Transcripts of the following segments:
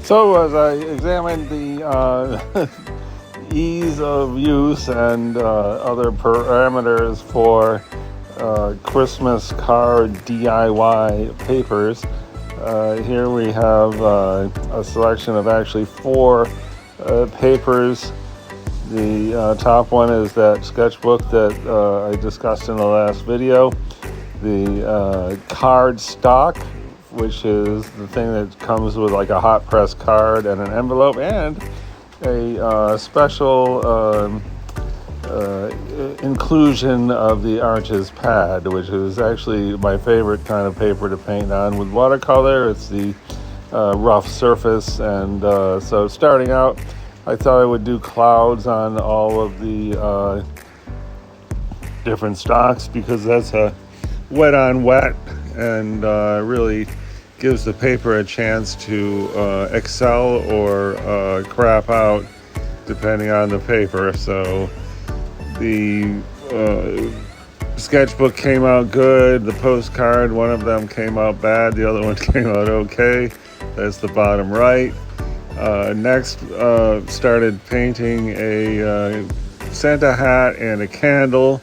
So as I examined the ease of use and other parameters for Christmas card DIY papers, here we have a selection of actually four papers. The top one is that sketchbook that I discussed in the last video. The card stock, which is the thing that comes with like a hot press card and an envelope, and a special inclusion of the Arches pad, which is actually my favorite kind of paper to paint on with watercolor. It's the rough surface, and so starting out, I thought I would do clouds on all of the different stocks, because that's a wet on wet, and really gives the paper a chance to excel or crap out depending on the paper. So the sketchbook came out good. The postcard, one of them came out bad, the other one came out okay. That's the bottom right. Next, started painting a Santa hat and a candle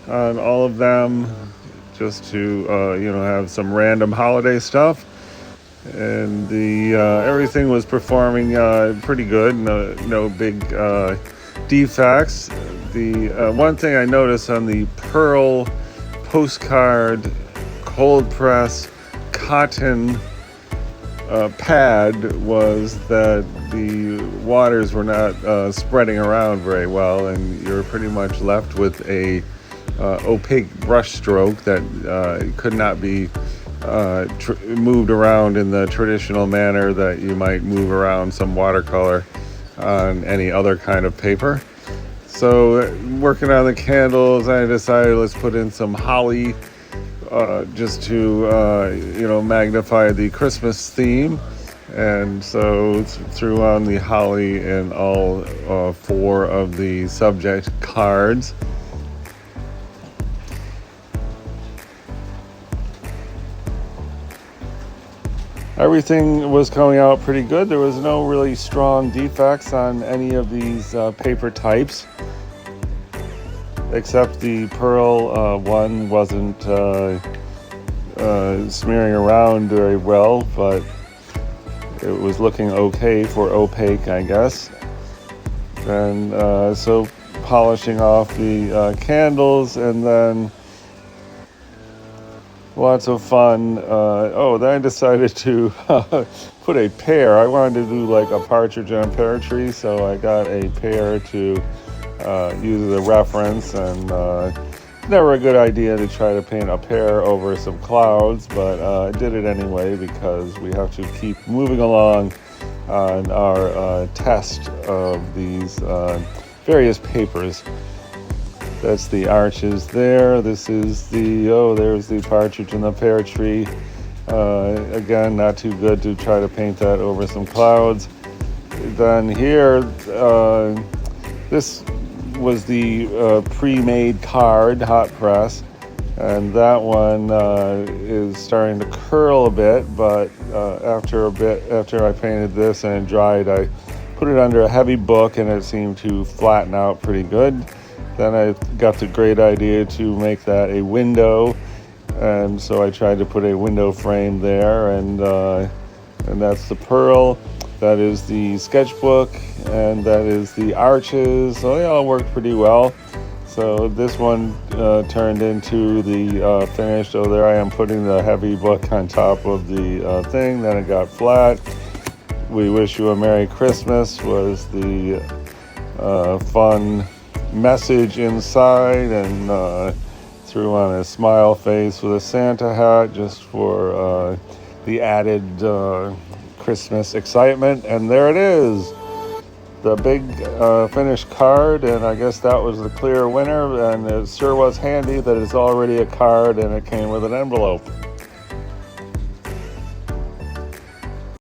on all of them, just to have some random holiday stuff. And the everything was performing pretty good. No big defects. The one thing I noticed on the Pearl postcard cold press cotton pad was that the waters were not spreading around very well, and you're pretty much left with a opaque brush stroke that could not be moved around in the traditional manner that you might move around some watercolor on any other kind of paper. So working on the candles, I decided let's put in some holly just to magnify the Christmas theme. And so threw on the holly in all four of the subject cards. Everything was coming out pretty good. There was no really strong defects on any of these paper types, except the Pearl one wasn't smearing around very well, but it was looking okay for opaque, I guess. And so polishing off the candles, and then lots of fun. Then I decided to put a pear. I wanted to do like a partridge on a pear tree, so I got a pear to use as a reference. And never a good idea to try to paint a pear over some clouds, but I did it anyway because we have to keep moving along on our test of these various papers. That's the Arches there. This is there's the partridge in the pear tree. Again, not too good to try to paint that over some clouds. Then here, this was the pre-made card, hot press. And that one is starting to curl a bit, but after I painted this and it dried, I put it under a heavy book and it seemed to flatten out pretty good. Then I got the great idea to make that a window, and so I tried to put a window frame there, and that's the Pearl. That is the sketchbook, and that is the Arches. So they all worked pretty well. So this one turned into the finished. Oh, there I am putting the heavy book on top of the thing. Then it got flat. We Wish You a Merry Christmas was the fun message inside, and threw on a smile face with a Santa hat just for the added Christmas excitement. And there it is, the big finished card, and I guess that was the clear winner. And it sure was handy that it's already a card and it came with an envelope.